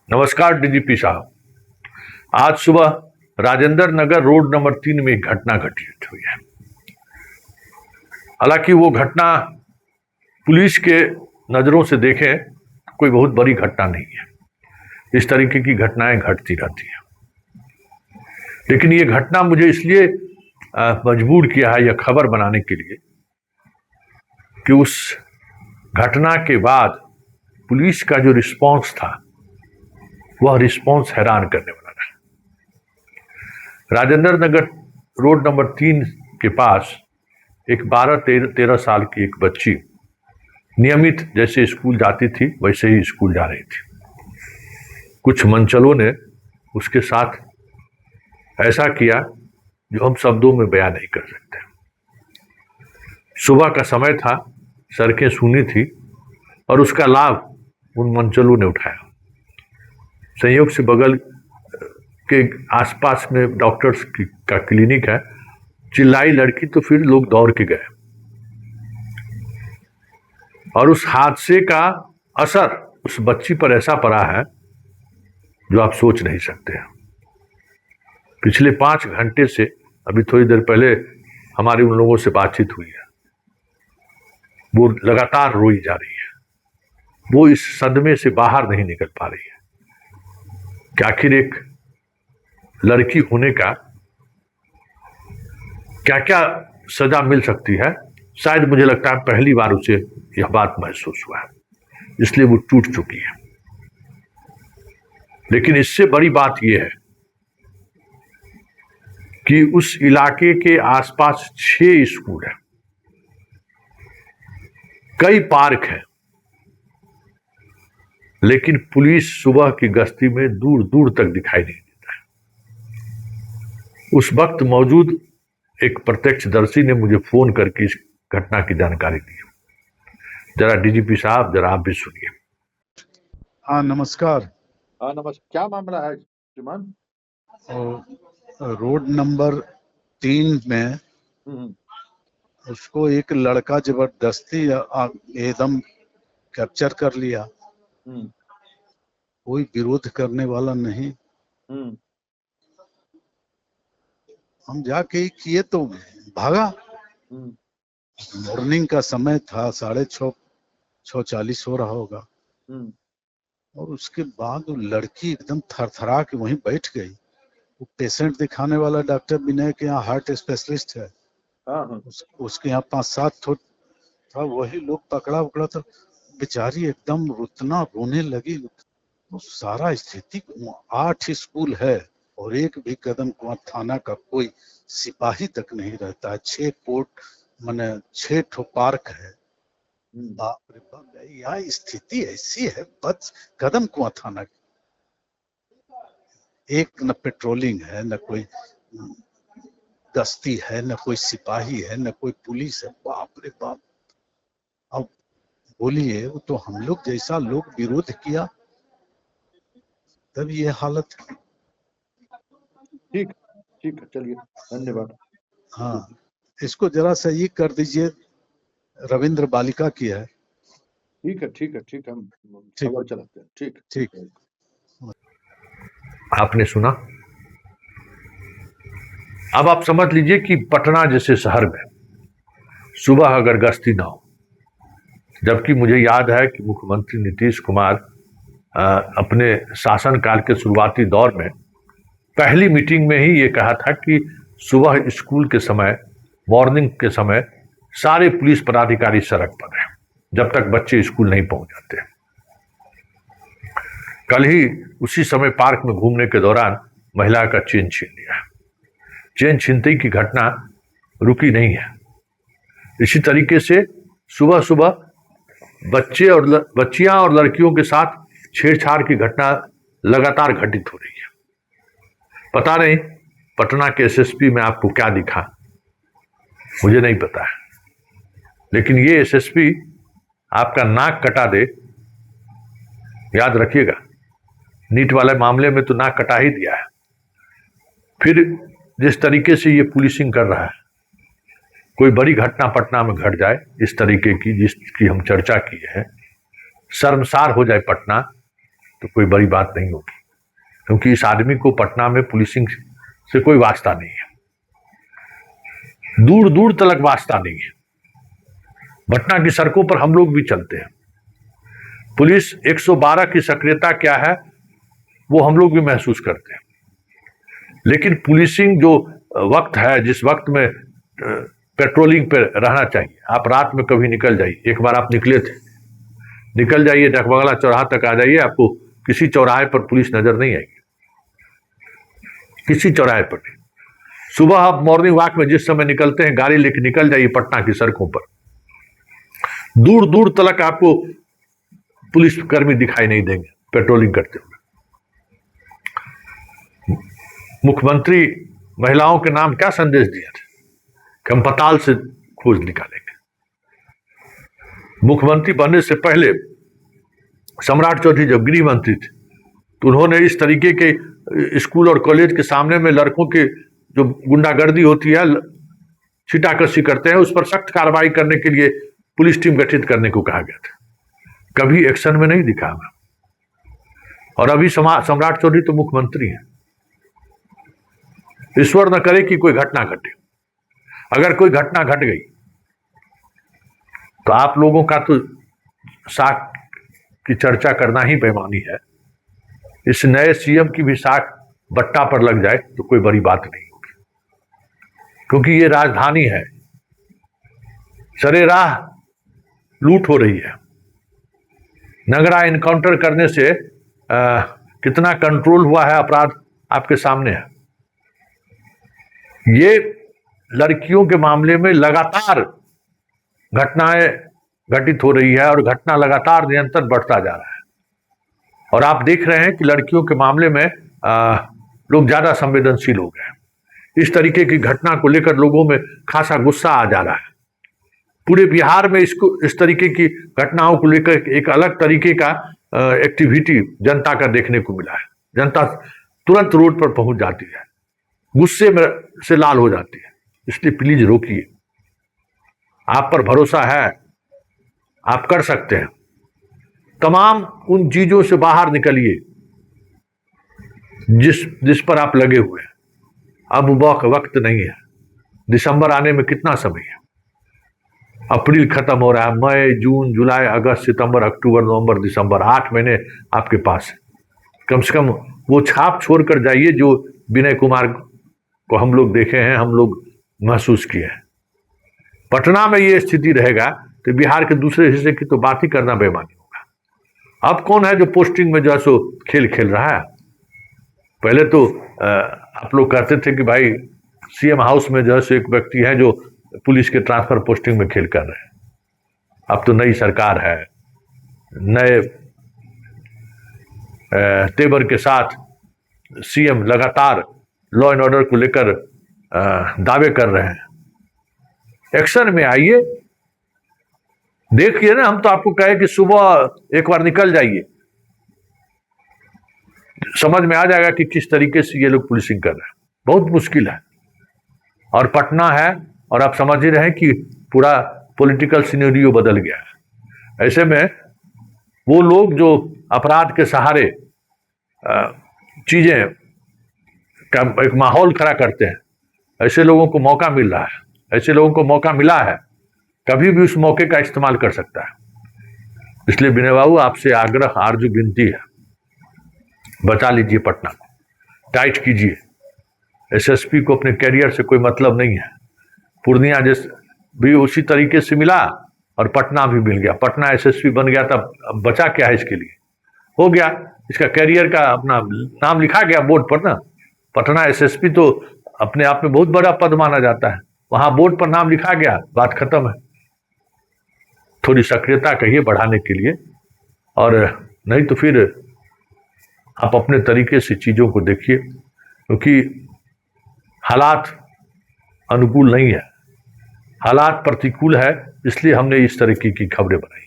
नमस्कार डीजीपी साहब। आज सुबह राजेंद्र नगर रोड नंबर 3 में एक घटना घटित हुई है। हालांकि वो घटना पुलिस के नजरों से देखें तो कोई बहुत बड़ी घटना नहीं है। इस तरीके की घटनाएं घटती रहती हैं, लेकिन ये घटना मुझे इसलिए मजबूर किया है यह खबर बनाने के लिए कि उस घटना के बाद पुलिस का जो रिस्पांस था वह रिस्पांस हैरान करने वाला था। राजेंद्र नगर रोड नंबर 3 के पास एक 12-13 साल की एक बच्ची नियमित जैसे स्कूल जाती थी वैसे ही स्कूल जा रही थी। कुछ मनचलों ने उसके साथ ऐसा किया जो हम शब्दों में बयान नहीं कर सकते। सुबह का समय था, सड़कें सूनी थी और उसका लाभ उन मनचलों ने उठाया। संयोग से बगल के आसपास में डॉक्टर्स का क्लिनिक है। चिल्लाई लड़की तो फिर लोग दौड़ के गए और उस हादसे का असर उस बच्ची पर ऐसा पड़ा है जो आप सोच नहीं सकते हैं। पिछले 5 घंटे से अभी थोड़ी देर पहले हमारी उन लोगों से बातचीत हुई है। वो लगातार रोई जा रही है। वो इस सदमे से बाहर नहीं निकल पा रही है कि आखिर एक लड़की होने का क्या क्या सजा मिल सकती है। शायद मुझे लगता है पहली बार उसे यह बात महसूस हुआ है, इसलिए वो टूट चुकी है। लेकिन इससे बड़ी बात यह है कि उस इलाके के आसपास 6 स्कूल हैं, कई पार्क हैं, लेकिन पुलिस सुबह की गश्ती में दूर दूर तक दिखाई नहीं देता है। उस वक्त मौजूद एक प्रत्यक्षदर्शी ने मुझे फोन करके इस घटना की जानकारी दी। जरा डीजीपी साहब, जरा आप भी सुनिए। हाँ नमस्कार। हाँ नमस्कार। क्या मामला है श्रीमान? रोड नंबर 3 में उसको एक लड़का जबरदस्ती एकदम कैप्चर कर लिया। कोई विरोध करने वाला नहीं। हम जाके किए तो भागा। मॉर्निंग का समय था, 6:30 हो रहा होगा। और उसके बाद वो लड़की एकदम थरथरा के वहीं बैठ गई। वो पेशेंट दिखाने वाला डॉक्टर विनय के यहाँ हार्ट स्पेशलिस्ट है। उसके यहाँ 5-7 था। वही लोग पकड़ा तो बेचारी एकदम रुतना रोने लगी। तो सारा स्थिति 8 स्कूल है और एक भी कदम कुआं थाना का कोई सिपाही तक नहीं रहता है। 6 कोर्ट माने 6 ठो पार्क है। बाप रे बाप, यहाँ स्थिति ऐसी है। बस कदम कुआं थाना की एक न पेट्रोलिंग है, न कोई गश्ती है, न कोई सिपाही है, न कोई पुलिस है। बाप रे बाप। अब बोलिए, वो तो हम लोग जैसा लोग विरोध किया तब ये हालत है। ठीक है, चलिए, धन्यवाद। हाँ, इसको जरा सही कर दीजिए। रविंद्र बालिका की है। ठीक है, हम खबर चलाते हैं। ठीक है। आपने सुना। अब आप समझ लीजिए कि पटना जैसे शहर में सुबह अगर गश्ती ना हो, जबकि मुझे याद है कि मुख्यमंत्री नीतीश कुमार अपने शासनकाल के शुरुआती दौर में पहली मीटिंग में ही ये कहा था कि सुबह स्कूल के समय, मॉर्निंग के समय सारे पुलिस पदाधिकारी सड़क पर हैं जब तक बच्चे स्कूल नहीं पहुंच जाते। कल ही उसी समय पार्क में घूमने के दौरान महिला का चेन छीन लिया। चेन छीनते की घटना रुकी नहीं है। इसी तरीके से सुबह सुबह बच्चियां और लड़कियों के साथ छेड़छाड़ की घटना लगातार घटित हो रही है। पता नहीं पटना के एसएसपी में आपको क्या दिखा, मुझे नहीं पता है, लेकिन ये एसएसपी आपका नाक कटा दे, याद रखिएगा। नीट वाले मामले में तो नाक कटा ही दिया है। फिर जिस तरीके से ये पुलिसिंग कर रहा है, कोई बड़ी घटना पटना में घट जाए इस तरीके की जिसकी हम चर्चा की है, शर्मसार हो जाए पटना, तो कोई बड़ी बात नहीं होगी, क्योंकि इस आदमी को पटना में पुलिसिंग से कोई वास्ता नहीं है, दूर दूर तक वास्ता नहीं है। पटना की सड़कों पर हम लोग भी चलते हैं, पुलिस 112 की सक्रियता क्या है वो हम लोग भी महसूस करते हैं, लेकिन पुलिसिंग जो वक्त है, जिस वक्त में पेट्रोलिंग पे रहना चाहिए, आप रात में कभी निकल जाइए, एक बार आप निकले थे, निकल जाइए डकबगला चौराहा तक आ जाइए, आपको किसी चौराहे पर पुलिस नजर नहीं आएगी, किसी चौराहे पर नहीं। सुबह आप मॉर्निंग वॉक में जिस समय निकलते हैं, गाड़ी लेके निकल जाइए पटना की सड़कों पर, दूर दूर तक आपको पुलिसकर्मी दिखाई नहीं देंगे पेट्रोलिंग करते हुए। मुख्यमंत्री महिलाओं के नाम क्या संदेश दिया था कि हम पताल से खोज निकालेंगे। मुख्यमंत्री बनने से पहले सम्राट चौधरी जब गृह मंत्री थे तो उन्होंने इस तरीके के स्कूल और कॉलेज के सामने में लड़कों के जो गुंडागर्दी होती है, छीटाकशी करते हैं, उस पर सख्त कार्रवाई करने के लिए पुलिस टीम गठित करने को कहा गया था। कभी एक्शन में नहीं दिखा मैं। और अभी सम्राट चौधरी तो मुख्यमंत्री हैं। ईश्वर न करे कि कोई घटना घटे, अगर कोई घटना घट गई तो आप लोगों का तो साख की चर्चा करना ही बेईमानी है। इस नए सीएम की भी साख बट्टा पर लग जाए तो कोई बड़ी बात नहीं होगी, क्योंकि ये राजधानी है, सरेराह लूट हो रही है। नगरा इनकाउंटर करने से कितना कंट्रोल हुआ है अपराध आपके सामने है। ये लड़कियों के मामले में लगातार घटनाएं घटित हो रही है और घटना लगातार निरंतर बढ़ता जा रहा है। और आप देख रहे हैं कि लड़कियों के मामले में लोग ज्यादा संवेदनशील हो गए। इस तरीके की घटना को लेकर लोगों में खासा गुस्सा आ जा रहा है। पूरे बिहार में इस तरीके की घटनाओं को लेकर एक अलग तरीके का एक्टिविटी जनता का देखने को मिला है। जनता तुरंत रोड पर पहुंच जाती है, गुस्से में से लाल हो जाती है। इसलिए प्लीज रोकिए, आप पर भरोसा है, आप कर सकते हैं। तमाम उन चीजों से बाहर निकलिए जिस पर आप लगे हुए हैं। अब वक्त नहीं है। दिसंबर आने में कितना समय है? अप्रैल खत्म हो रहा है, मई, जून, जुलाई, अगस्त, सितंबर, अक्टूबर, नवंबर, दिसंबर, 8 महीने आपके पास है। कम से कम वो छाप छोड़कर जाइए जो विनय कुमार को हम लोग देखे हैं, हम लोग महसूस किए हैं। पटना में ये स्थिति रहेगा तो बिहार के दूसरे हिस्से की तो बात ही करना बेईमानी होगा। अब कौन है जो पोस्टिंग में जो है सो खेल खेल रहा है? पहले तो आप लोग कहते थे कि भाई सीएम हाउस में जो है सो एक व्यक्ति है जो पुलिस के ट्रांसफर पोस्टिंग में खेल कर रहे हैं। अब तो नई सरकार है, नए तेवर के साथ सीएम लगातार लॉ एंड ऑर्डर को लेकर दावे कर रहे हैं। एक्शन में आइए, देखिए ना। हम तो आपको कहे कि सुबह एक बार निकल जाइए, समझ में आ जाएगा कि किस तरीके से ये लोग पुलिसिंग कर रहे हैं। बहुत मुश्किल है। और पटना है और आप समझ ही रहे हैं कि पूरा पॉलिटिकल सिनेरियो बदल गया है। ऐसे में वो लोग जो अपराध के सहारे चीजें का एक माहौल खड़ा करते हैं, ऐसे लोगों को मौका मिल रहा है, ऐसे लोगों को मौका मिला है, कभी भी उस मौके का इस्तेमाल कर सकता है। इसलिए विनय बाबू आपसे आग्रह आरजू विनती है, बचा लीजिए पटना को, टाइट कीजिए। एसएसपी को अपने कैरियर से कोई मतलब नहीं है। पूर्णिया जैसे भी उसी तरीके से मिला और पटना भी मिल गया। पटना एसएसपी बन गया, तब बचा क्या है इसके लिए? हो गया, इसका कैरियर का अपना नाम लिखा गया बोर्ड पर ना। पटना एसएसपी तो अपने आप में बहुत बड़ा पद माना जाता है, वहां बोर्ड पर नाम लिखा गया, बात खत्म है। थोड़ी सक्रियता कहिए बढ़ाने के लिए, और नहीं तो फिर आप अपने तरीके से चीजों को देखिए, क्योंकि हालात अनुकूल नहीं है, हालात प्रतिकूल है। इसलिए हमने इस तरीके की खबरें बनाई।